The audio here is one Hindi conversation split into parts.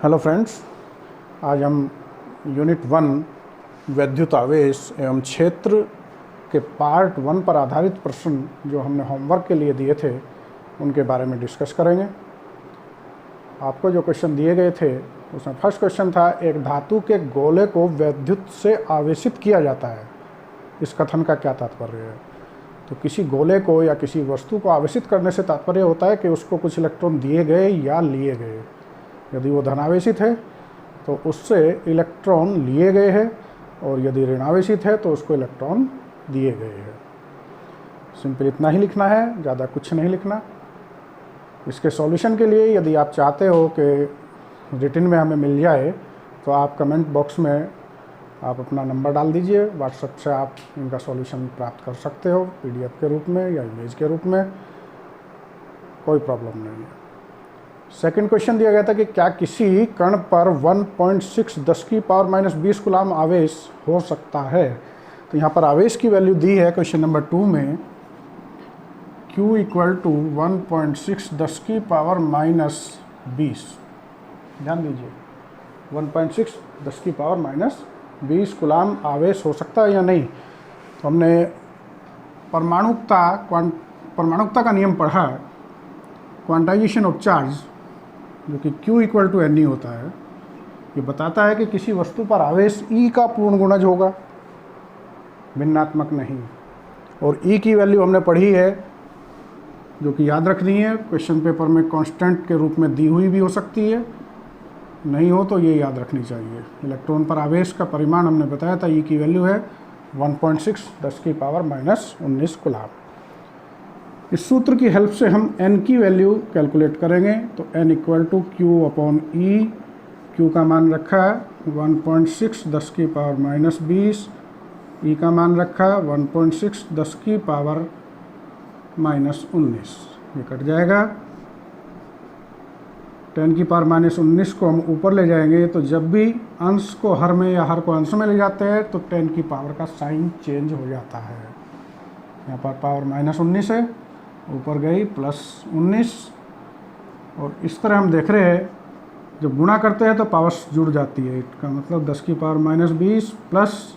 हेलो फ्रेंड्स, आज हम यूनिट 1 वैद्युत आवेश एवं क्षेत्र के पार्ट 1 पर आधारित प्रश्न जो हमने होमवर्क के लिए दिए थे उनके बारे में डिस्कस करेंगे। आपको जो क्वेश्चन दिए गए थे उसमें फर्स्ट क्वेश्चन था, एक धातु के गोले को वैद्युत से आवेशित किया जाता है, इस कथन का क्या तात्पर्य है। तो किसी गोले को या किसी वस्तु को आवेशित करने से तात्पर्य होता है कि उसको कुछ इलेक्ट्रॉन दिए गए या लिए गए। यदि वो धनावेशित है तो उससे इलेक्ट्रॉन लिए गए हैं, और यदि ऋणावेशित है तो उसको इलेक्ट्रॉन दिए गए हैं। सिंपल इतना ही लिखना है, ज़्यादा कुछ नहीं लिखना। इसके सॉल्यूशन के लिए यदि आप चाहते हो कि रिटन में हमें मिल जाए तो आप कमेंट बॉक्स में आप अपना नंबर डाल दीजिए। व्हाट्सएप से आप इनका सॉल्यूशन प्राप्त कर सकते हो, PDF के रूप में या इमेज के रूप में, कोई प्रॉब्लम नहीं है। सेकंड क्वेश्चन दिया गया था कि क्या किसी कण पर 1.6 10 की पावर -20 कूलाम आवेश हो सकता है। तो यहाँ पर आवेश की वैल्यू दी है क्वेश्चन नंबर 2 में, Q = 1.6 10 की पावर -20। ध्यान दीजिए, 1.6 10 की पावर -20 कूलाम आवेश हो सकता है या नहीं। तो हमने परमाणुकता का नियम पढ़ा, क्वांटाइजेशन ऑफ चार्ज, जो कि Q = Ne होता है। ये बताता है कि किसी वस्तु पर आवेश E का पूर्ण गुणज होगा, भिन्नात्मक नहीं। और E की वैल्यू हमने पढ़ी है, जो कि याद रखनी है। क्वेश्चन पेपर में कांस्टेंट के रूप में दी हुई भी हो सकती है, नहीं हो तो ये याद रखनी चाहिए। इलेक्ट्रॉन पर आवेश का परिमाण हमने बताया था, E की वैल्यू है 1.6 10 की पावर -19 कूलाम। इस सूत्र की हेल्प से हम n की वैल्यू कैलकुलेट करेंगे। तो n = Q/E। Q का मान रखा 1.6 10 की पावर -20, E का मान रखा 1.6 10 की पावर -19। ये कट जाएगा। 10 की पावर -19 को हम ऊपर ले जाएंगे, तो जब भी अंश को हर में या हर को अंश में ले जाते हैं तो 10 की पावर का साइन चेंज हो जाता है। यहाँ पर पावर -19 है, ऊपर गई +19, और इस तरह हम देख रहे हैं जब गुणा करते हैं तो पावर्स जुड़ जाती है। इसका मतलब 10 की पावर -20 +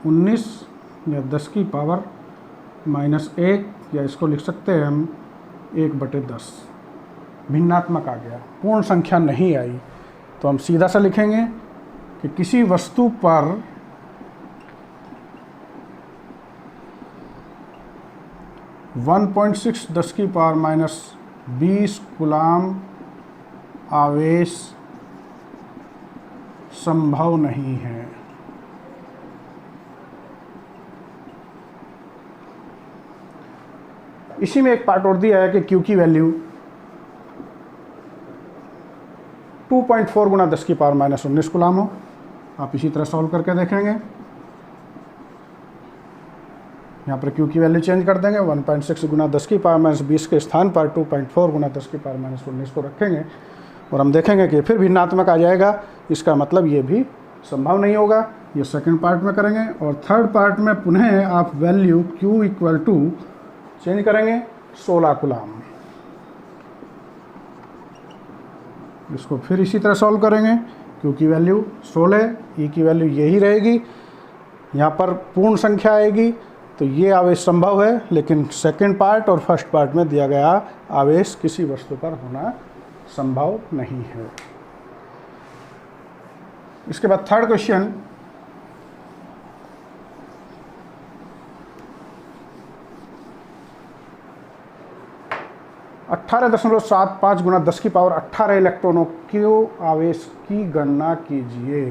19 या 10 की पावर -1, या इसको लिख सकते हैं हम 1/10। भिन्नात्मक आ गया, पूर्ण संख्या नहीं आई। तो हम सीधा सा लिखेंगे कि किसी वस्तु पर 1.6 10 की पावर -20 कूलाम आवेश संभव नहीं है। इसी में एक पार्ट और दिया है कि Q की वैल्यू 2.4 × 10 की पावर -19 कूलाम हो। आप इसी तरह सॉल्व करके देखेंगे। यहाँ पर Q की वैल्यू चेंज कर देंगे, 1.6 × 10 की पावर -20 के स्थान पर 2.4 × 10 की पावर -19 को रखेंगे, और हम देखेंगे कि फिर भिन्नात्मक आ जाएगा। इसका मतलब ये भी संभव नहीं होगा। ये सेकंड पार्ट में करेंगे। और थर्ड पार्ट में पुनः आप वैल्यू Q = चेंज करेंगे 16 कूलाम। इसको फिर इसी तरह सॉल्व करेंगे। Q की वैल्यू 16, E की वैल्यू यही रहेगी। यहाँ पर पूर्ण संख्या आएगी, तो ये आवेश संभव है, लेकिन सेकंड पार्ट और फर्स्ट पार्ट में दिया गया आवेश किसी वस्तु पर होना संभव नहीं है। इसके बाद थर्ड क्वेश्चन, (18.75 × 10 की पावर 18 इलेक्ट्रॉनों के आवेश की गणना कीजिए।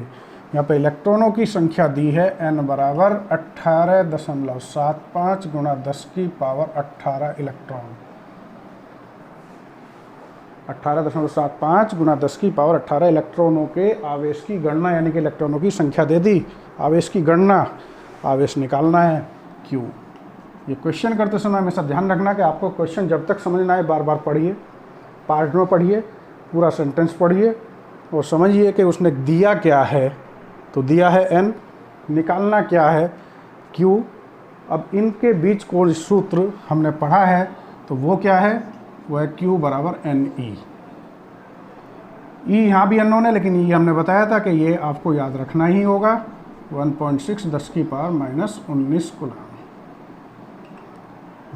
यहाँ पर इलेक्ट्रॉनों की संख्या दी है n = 18.75 × 10 की पावर 18 इलेक्ट्रॉन। 18.75 × 10 की पावर 18 इलेक्ट्रॉनों के आवेश की गणना, यानी कि इलेक्ट्रॉनों की संख्या दे दी, आवेश की गणना, आवेश निकालना है Q। ये क्वेश्चन करते समय हमेशा ध्यान रखना कि आपको क्वेश्चन जब तक समझ ना आए बार बार पढ़िए, पार्ट में पढ़िए, पूरा सेंटेंस पढ़िए और समझिए कि उसने दिया क्या है। तो दिया है n, निकालना क्या है Q। अब इनके बीच कोई सूत्र हमने पढ़ा है, तो वो क्या है, वो है Q = Ne। ई यहाँ भी अननोन है, लेकिन ये हमने बताया था कि ये आपको याद रखना ही होगा। 1.6 10 की पावर -19 कूलम।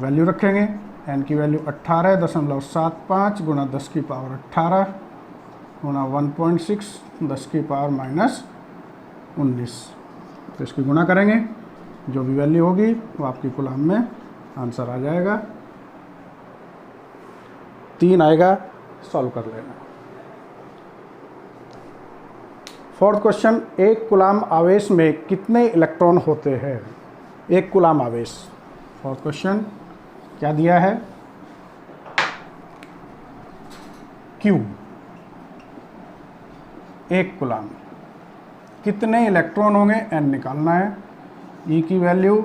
वैल्यू रखेंगे, एन की वैल्यू 18.75 गुणा 10 की पावर 18 गुणा 1.6 10 की पावर -19। तो इसकी गुणा करेंगे, जो भी वैल्यू होगी वो आपकी कूलम में आंसर आ जाएगा। 3 आएगा, सॉल्व कर लेना। फोर्थ क्वेश्चन, एक कूलम आवेश में कितने इलेक्ट्रॉन होते हैं? एक कूलम आवेश। फोर्थ क्वेश्चन क्या दिया है? Q, एक कूलम, कितने इलेक्ट्रॉन होंगे? n निकालना है। E की वैल्यू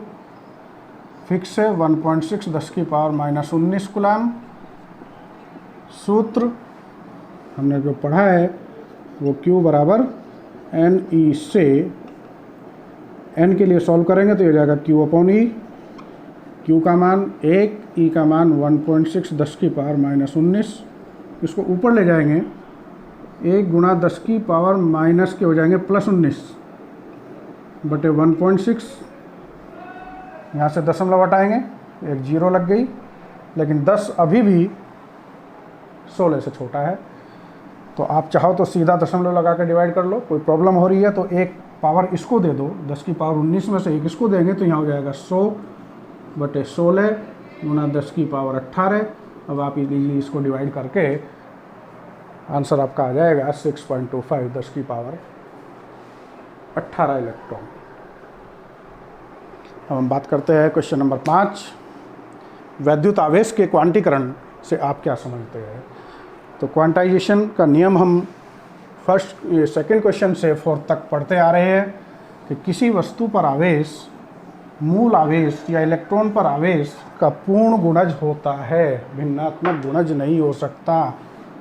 फिक्स है 1.6 10 की पावर -19 कूलम। सूत्र हमने जो पढ़ा है वो Q बराबर NE से, n के लिए सॉल्व करेंगे तो ये जाएगा Q/E। Q का मान 1, E का मान 1.6 10 की पावर -19। इसको ऊपर ले जाएंगे, 1 गुणा 10 की पावर माइनस के हो जाएंगे +19 बटे 1.6। यहाँ से दशमलव हटाएंगे, एक जीरो लग गई, लेकिन 10 अभी भी 16 से छोटा है। तो आप चाहो तो सीधा दशमलव लगा के डिवाइड कर लो, कोई प्रॉब्लम हो रही है तो एक पावर इसको दे दो, 10 की पावर 19 में से एक इसको देंगे तो यहाँ हो जाएगा 100 बटे 16 गुणा 10 की पावर 18। अब आप इजीली इसको डिवाइड करके आंसर आपका आ जाएगा 6.25 10 की पावर 18 इलेक्ट्रॉन। अब हम बात करते हैं क्वेश्चन नंबर 5, वैद्युत आवेश के क्वांटीकरण से आप क्या समझते हैं? तो क्वांटाइजेशन का नियम हम सेकंड क्वेश्चन से 4th तक पढ़ते आ रहे हैं कि किसी वस्तु पर आवेश मूल आवेश या इलेक्ट्रॉन पर आवेश का पूर्ण गुणज होता है, भिन्नात्मक गुणज नहीं हो सकता।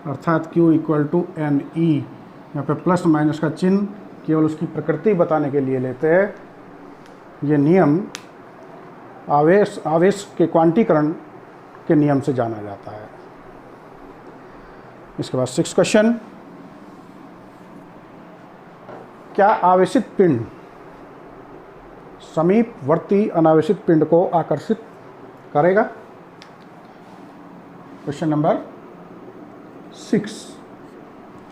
अर्थात Q = NE। यहाँ पे प्लस माइनस का चिन्ह केवल उसकी प्रकृति बताने के लिए लेते हैं। ये नियम आवेश के क्वांटीकरण के नियम से जाना जाता है। इसके बाद 6th क्वेश्चन, क्या आवेशित पिंड समीपवर्ती अनावेशित पिंड को आकर्षित करेगा? क्वेश्चन नंबर 6,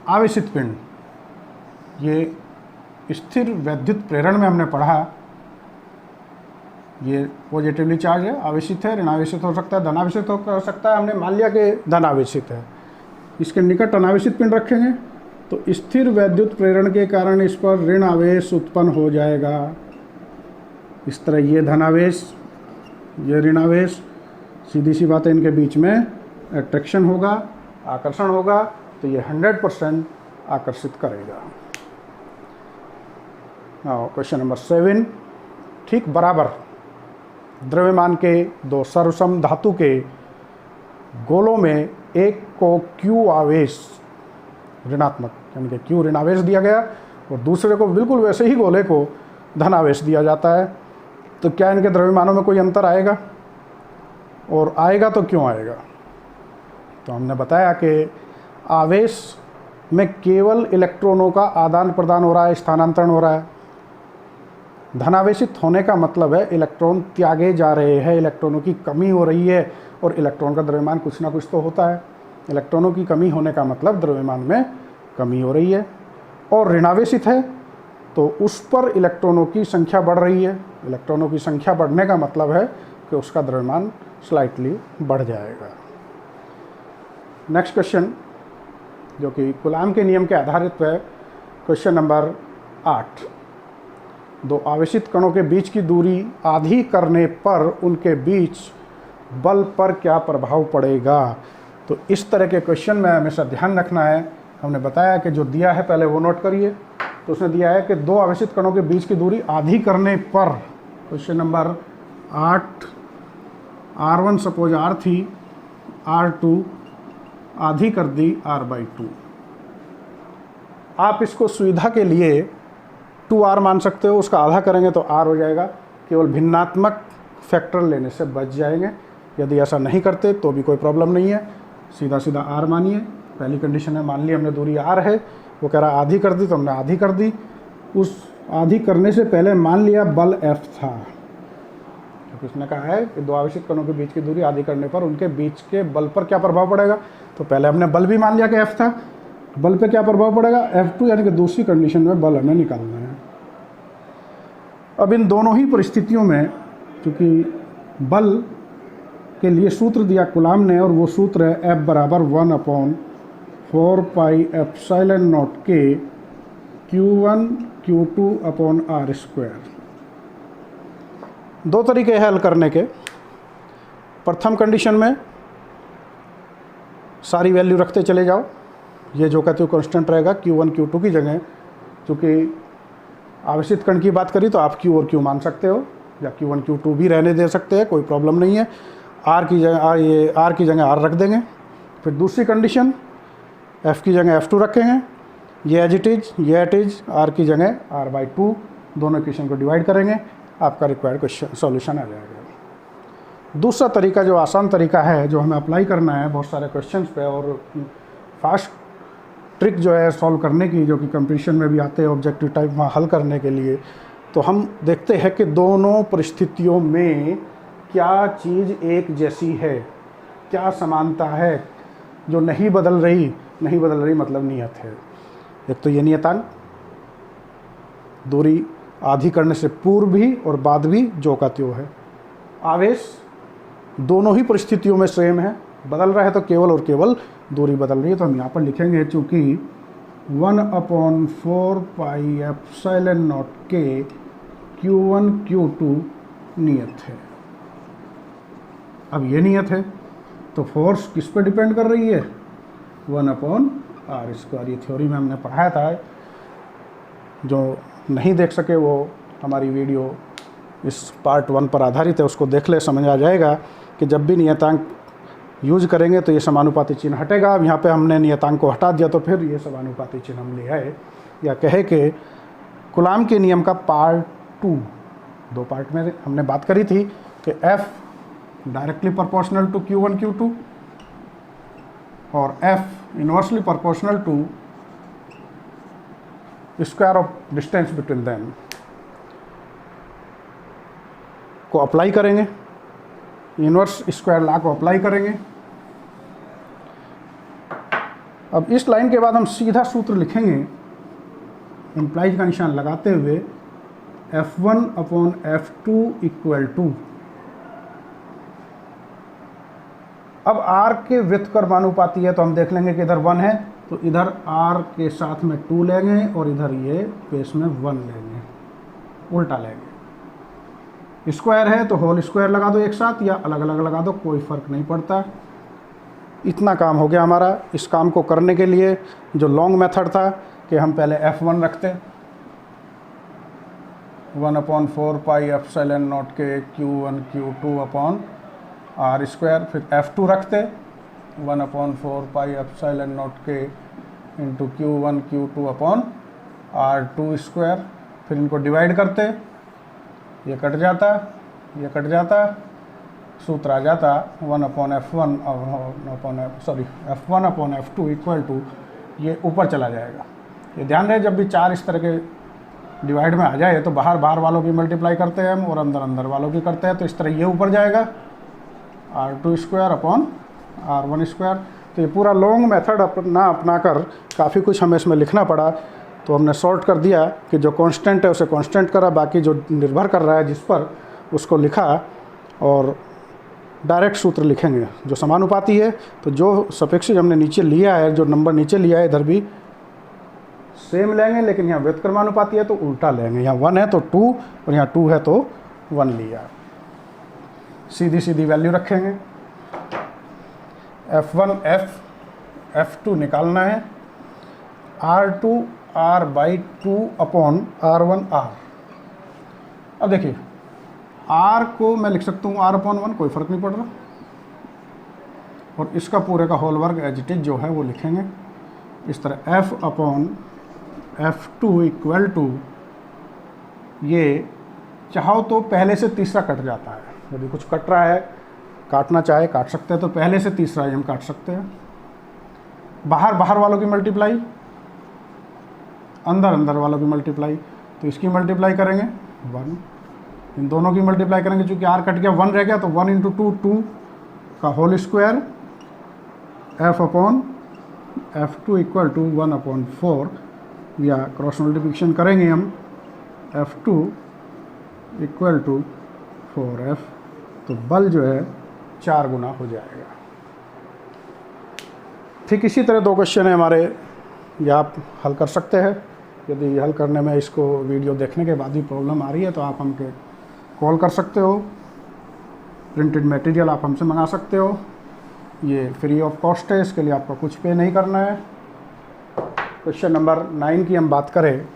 आवेशित पिंड, ये स्थिर वैद्युत प्रेरण में हमने पढ़ा, ये पॉजिटिवली चार्ज है, आवेशित है, ऋणावेशित हो सकता है, धनावेशित हो सकता है। हमने मान लिया कि धनावेशित है। इसके निकट अनावेशित पिंड रखेंगे तो स्थिर वैद्युत प्रेरण के कारण इस पर ऋण आवेश उत्पन्न हो जाएगा। इस तरह ये धनावेश, ये ऋणावेश, सीधी सी बात है, इनके बीच में अट्रैक्शन होगा, आकर्षण होगा, तो ये 100% आकर्षित करेगा। क्वेश्चन नंबर 7, ठीक बराबर द्रव्यमान के दो सर्वसम धातु के गोलों में एक को Q आवेश ऋणात्मक यानी कि Q ऋणावेश दिया गया और दूसरे को बिल्कुल वैसे ही गोले को धनावेश दिया जाता है, तो क्या इनके द्रव्यमानों में कोई अंतर आएगा? और आएगा तो क्यों आएगा? तो हमने बताया कि आवेश में केवल इलेक्ट्रॉनों का आदान प्रदान हो रहा है, स्थानांतरण हो रहा है। धनावेशित होने का मतलब है इलेक्ट्रॉन त्यागे जा रहे हैं, इलेक्ट्रॉनों की कमी हो रही है, और इलेक्ट्रॉन का द्रव्यमान कुछ ना कुछ तो होता है। इलेक्ट्रॉनों की कमी होने का मतलब द्रव्यमान में कमी हो रही है। और ऋणावेशित है तो उस पर इलेक्ट्रॉनों की संख्या बढ़ रही है। इलेक्ट्रॉनों की संख्या बढ़ने का मतलब है कि उसका द्रव्यमान स्लाइटली बढ़ जाएगा। नेक्स्ट क्वेश्चन, जो कि कूलाम के नियम के आधारित है, क्वेश्चन नंबर 8, दो आवेशित कणों के बीच की दूरी आधी करने पर उनके बीच बल पर क्या प्रभाव पड़ेगा? तो इस तरह के क्वेश्चन में हमेशा ध्यान रखना है। हमने बताया कि जो दिया है पहले वो नोट करिए। तो उसने दिया है कि दो आवेशित कणों के बीच की दूरी आधी करने पर, question number 8, R1 suppose R थी, R2 आधी कर दी R/2। आप इसको सुविधा के लिए 2R मान सकते हो, उसका आधा करेंगे तो R हो जाएगा। केवल भिन्नात्मक फैक्टर लेने से बच जाएंगे। यदि ऐसा नहीं करते तो भी कोई प्रॉब्लम नहीं है, सीधा सीधा R मानिए। पहली कंडीशन है, मान ली हमने दूरी r है, वो कह रहा आधी कर दी तो हमने आधी कर दी। उस आधी करने से पहले मान लिया बल F था, क्योंकि उसने कहा है कि दो आवेशित कणों के बीच की दूरी आधी करने पर उनके बीच के बल पर क्या प्रभाव पड़ेगा। तो पहले हमने बल भी मान लिया कि F था, बल पे क्या प्रभाव पड़ेगा, F2, यानी कि दूसरी कंडीशन में बल हमें निकालना है। अब इन दोनों ही परिस्थितियों में क्योंकि बल के लिए सूत्र दिया कूलाम ने, और वो सूत्र है F बराबर 1/4 पाई एप्सिलॉन नॉट के Q1 Q2 upon R square. दो तरीके हैं हल करने के। प्रथम कंडीशन में सारी वैल्यू रखते चले जाओ, ये जो कहते हो कांस्टेंट रहेगा Q1 Q2 की जगह। क्योंकि आवेशित कण की बात करी तो आप Q और Q मान सकते हो, या Q1 Q2 भी रहने दे सकते हैं, कोई प्रॉब्लम नहीं है। R की जगह R रख देंगे। फिर दूसरी कंडीशन, F की जगह F2 रखेंगे, ये एज इट इज R की जगह R/2, दोनों इक्वेशन को डिवाइड करेंगे, आपका रिक्वायर्ड क्वेश्चन सॉल्यूशन आ जाएगा। दूसरा तरीका जो आसान तरीका है, जो हमें अप्लाई करना है बहुत सारे क्वेश्चंस पे, और फास्ट ट्रिक जो है सॉल्व करने की, जो कि कंपटीशन में भी आते हैं ऑब्जेक्टिव टाइप में हल करने के लिए, तो हम देखते हैं कि दोनों परिस्थितियों में क्या चीज़ एक जैसी है, क्या समानता है जो नहीं बदल रही मतलब नियत है। एक तो ये नियतांक, दूरी आधी करने से पूर्व भी और बाद भी जो का त्यों है। आवेश दोनों ही परिस्थितियों में सेम है, बदल रहा है तो केवल और केवल दूरी बदल रही है। तो हम यहाँ पर लिखेंगे चूँकि 1/4 पाई एप्सिलॉन नॉट के Q1 Q2 नियत है। अब ये नियत है तो फोर्स किस पे डिपेंड कर रही है, 1/r स्क्वायर। ये थ्योरी में हमने पढ़ाया था, जो नहीं देख सके वो हमारी वीडियो इस पार्ट 1 पर आधारित है, उसको देख ले, समझ आ जाएगा कि जब भी नियतांक यूज करेंगे तो ये समानुपाती चिन्ह हटेगा। अब यहाँ पे हमने नियतांक को हटा दिया तो फिर ये समानुपाती चिन्ह हम ले आए, या कहे कि कूलाम के नियम का पार्ट 2, दो पार्ट में हमने बात करी थी कि F directly proportional to Q1 Q2 और F inversely proportional to square of distance between them को अप्लाई करेंगे, इनवर्स स्क्वायर लॉ को अप्लाई करेंगे। अब इस लाइन के बाद हम सीधा सूत्र लिखेंगे, इम्प्लाइज का निशान लगाते हुए, F1/F2 इक्वल टू, अब R के व्युत्क्रमानुपाती है तो हम देख लेंगे कि इधर 1 है तो इधर R के साथ में 2 लेंगे और इधर ये बेस में 1 लेंगे, उल्टा लेंगे। स्क्वायर है तो होल स्क्वायर लगा दो एक साथ, या अलग अलग लगा दो, कोई फ़र्क नहीं पड़ता। इतना काम हो गया हमारा। इस काम को करने के लिए जो लॉन्ग मेथड था कि हम पहले F1 रखते, 1/4 पाई एप्सिलॉन नॉट के Q1 Q2 upon R square, फिर F2 रखते 1/4 पाई एप्सिलॉन नॉट के into Q1 Q2 upon R2 square, फिर इनको डिवाइड करते, ये कट जाता, ये कट जाता, सूत्र आ जाता F1/F2 इक्वल टू, ये ऊपर चला जाएगा। ये ध्यान रहे जब भी 4 इस तरह के डिवाइड में आ जाए तो बाहर बाहर वालों की मल्टीप्लाई करते हैं हम और अंदर अंदर वालों की करते हैं, तो इस तरह ये ऊपर जाएगा R2 square upon R1 square. तो ये पूरा लॉन्ग मेथड अपना कर काफ़ी कुछ हमें इसमें लिखना पड़ा, तो हमने सॉर्ट कर दिया कि जो कांस्टेंट है उसे कांस्टेंट करा, बाकी जो निर्भर कर रहा है जिस पर उसको लिखा, और डायरेक्ट सूत्र लिखेंगे जो समानुपाती है। तो जो सफिक्स हमने नीचे लिया है, जो नंबर नीचे लिया है, इधर भी सेम लेंगे, लेकिन यहाँ व्युत्क्रमानुपाती है तो उल्टा लेंगे। यहाँ 1 है तो 2 और यहाँ 2 है तो 1 लिया। सीधी सीधी वैल्यू रखेंगे। F1 F2 निकालना है, R2 R/2 upon R1 R। अब देखिए R को मैं लिख सकता हूँ R/1, कोई फ़र्क नहीं पड़ रहा, और इसका पूरे का होल वर्ग एज इट इज जो है वो लिखेंगे इस तरह, F/F2 इक्वल टू, ये चाहो तो पहले से तीसरा कट जाता है, यदि कुछ कट रहा है, काटना चाहे काट सकते हैं, तो पहले से तीसरा ही हम काट सकते हैं। बाहर बाहर वालों की मल्टीप्लाई, अंदर अंदर वालों की मल्टीप्लाई, तो इसकी मल्टीप्लाई करेंगे 1, इन दोनों की मल्टीप्लाई करेंगे, चूँकि r कट गया 1 रह गया, तो 1 × 2 2 का whole square f/f2 equal to 1/4, या क्रॉस मल्टीप्लिकेशन करेंगे हम f2 इक्वल टू 4f, तो बल जो है 4 गुना हो जाएगा। ठीक इसी तरह 2 क्वेश्चन है हमारे, ये आप हल कर सकते हैं। यदि हल करने में इसको वीडियो देखने के बाद भी प्रॉब्लम आ रही है तो आप हमके कॉल कर सकते हो, प्रिंटेड मटेरियल आप हमसे मंगा सकते हो, ये फ्री ऑफ कॉस्ट है, इसके लिए आपको कुछ पे नहीं करना है। क्वेश्चन नंबर 9 की हम बात करें,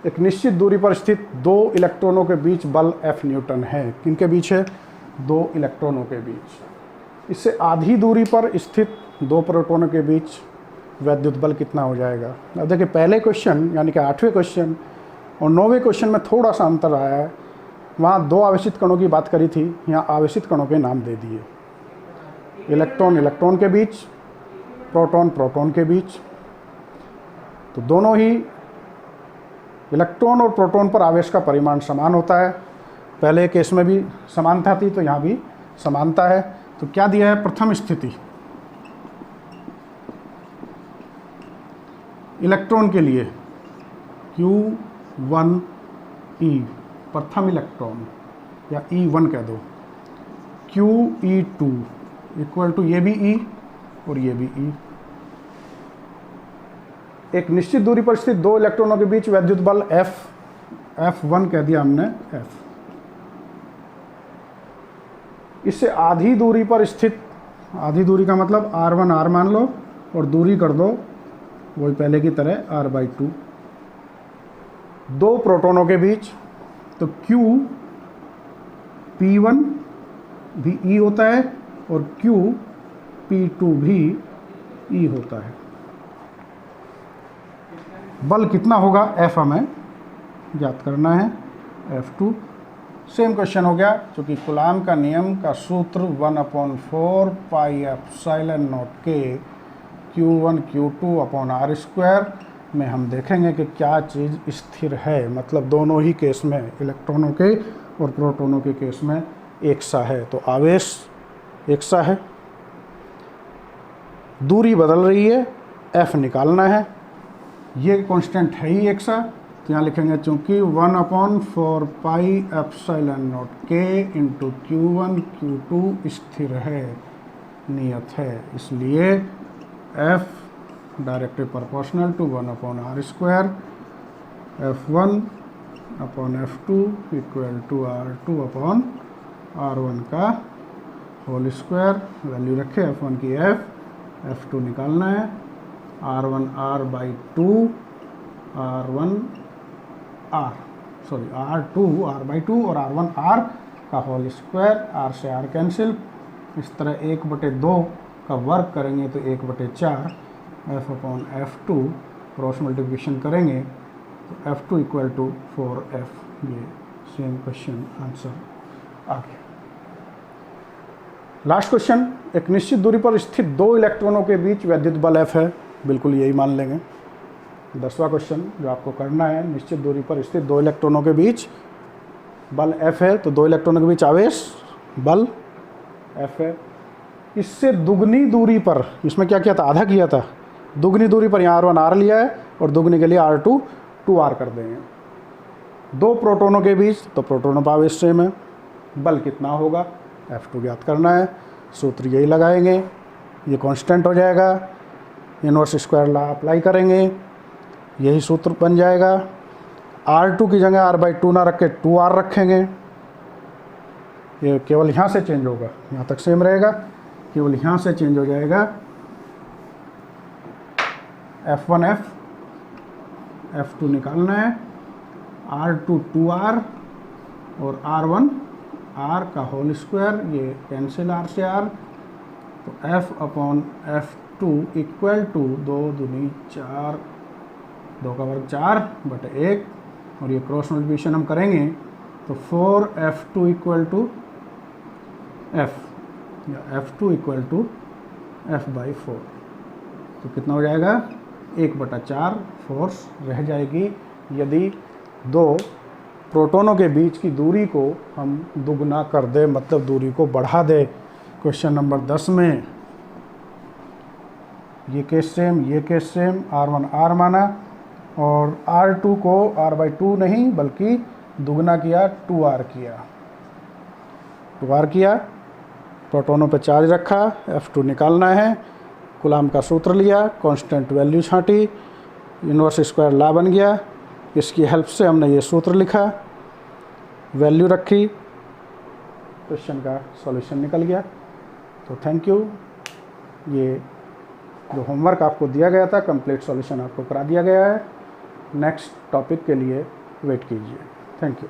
एक निश्चित दूरी पर स्थित 2 इलेक्ट्रॉनों के बीच बल F न्यूटन है। किनके बीच है? 2 इलेक्ट्रॉनों के बीच। इससे आधी दूरी पर स्थित 2 प्रोटॉनों के बीच वैद्युत बल कितना हो जाएगा? अब देखिए, पहले क्वेश्चन यानी कि 8वें क्वेश्चन और 9वें क्वेश्चन में थोड़ा सा अंतर आया है। वहाँ 2 आवेशित कणों की बात करी थी, यहाँ आवेशित कणों के नाम दे दिए। इलेक्ट्रॉन इलेक्ट्रॉन के बीच, प्रोटॉन प्रोटॉन के बीच, तो दोनों ही इलेक्ट्रॉन और प्रोटॉन पर आवेश का परिमाण समान होता है। पहले केस में भी समानता थी, तो यहाँ भी समानता है। तो क्या दिया है? प्रथम स्थिति इलेक्ट्रॉन के लिए Q1e, प्रथम इलेक्ट्रॉन, या E1 कह दो, QE2 इक्वल टू, ये भी E और ये भी E। एक निश्चित दूरी पर स्थित 2 इलेक्ट्रॉनों के बीच वैद्युत बल F1 कह दिया हमने, F। इससे आधी दूरी पर स्थित, आधी दूरी का मतलब R1 R मान लो और दूरी कर दो वही पहले की तरह R/2, 2 प्रोटॉनों के बीच, तो QP1 भी E होता है और QP2 भी E होता है। बल कितना होगा? F हमें ज्ञात करना है, F2। सेम क्वेश्चन हो गया, क्योंकि कूलाम का नियम का सूत्र 1/4 πε0K Q1 Q2 upon r² में हम देखेंगे कि क्या चीज़ स्थिर है। मतलब दोनों ही केस में, इलेक्ट्रॉनों के और प्रोटॉनों के केस में एक सा है, तो आवेश एक सा है। दूरी बदल रही है, F निकालना है, ये कांस्टेंट है ही एक सा, तो यहाँ लिखेंगे चूँकि 1/4 πε0K इंटू Q1 Q2 स्थिर है, नियत है, इसलिए F directly proportional to 1/r², F1/F2 equal to R2/R1 का होल स्क्वायर। वैल्यू रखे F1 की F, F2 निकालना है, R1 R/2 R2 R/2 और R1 R का होल स्क्वायर, R से R कैंसिल। इस तरह 1/2 का वर्क करेंगे तो 1/4 F/F2 क्रॉस मल्टीप्लिकेशन करेंगे तो F2 इक्वल टू 4F। ये सेम क्वेश्चन आंसर आ गया। लास्ट क्वेश्चन, एक निश्चित दूरी पर स्थित 2 इलेक्ट्रॉनों के बीच वैद्युत बल F है, बिल्कुल यही मान लेंगे। 10वां क्वेश्चन जो आपको करना है, निश्चित दूरी पर स्थित 2 इलेक्ट्रॉनों के बीच बल F है, तो 2 इलेक्ट्रॉनों के बीच आवेश बल F है। इससे दुगनी दूरी पर, इसमें क्या किया था? आधा किया था। दुगनी दूरी पर यहाँ R1 R लिया है और दुगनी के लिए R2 2R कर देंगे। 2 प्रोटॉनों के बीच, तो प्रोटॉनों पर आवेश सेम है, बल कितना होगा? F2 ज्ञात करना है। सूत्र यही लगाएंगे, ये कांस्टेंट हो जाएगा, इनवर्स स्क्वायर लॉ अप्लाई करेंगे, यही सूत्र बन जाएगा। R2 की जगह R/2 ना रख के 2R रखेंगे, ये केवल यहाँ से चेंज होगा, यहाँ तक सेम रहेगा, केवल यहाँ से चेंज हो जाएगा। F1 F, F2 निकालना है, R2 2R और R1 R का होल स्क्वायर, ये कैंसिल R से R, तो F/F2 इक्वल टू 2 दूनी 4, 2 का वर्ग 4/1, और ये क्रॉस मल्टीप्लिकेशन हम करेंगे तो 4F2 इक्वल टू F, या F2 इक्वल टू F/4। तो कितना हो जाएगा, 1/4 फोर्स रह जाएगी यदि दो प्रोटोनों के बीच की दूरी को हम दुगना कर दे, मतलब दूरी को बढ़ा दे। क्वेश्चन नंबर 10 में ये केस सेम R1 R माना और R2 को R/2 नहीं बल्कि दुगना किया, 2R किया, प्रोटोनों पे चार्ज रखा, F2 निकालना है, कूलाम का सूत्र लिया, कांस्टेंट वैल्यू छांटी, इन्वर्स स्क्वायर लॉ बन गया। इसकी हेल्प से हमने ये सूत्र लिखा, वैल्यू रखी, क्वेश्चन का सॉल्यूशन निकल गया। तो थैंक यू। ये जो होमवर्क आपको दिया गया था, कंप्लीट सॉल्यूशन आपको करा दिया गया है। नेक्स्ट टॉपिक के लिए वेट कीजिए। Thank you.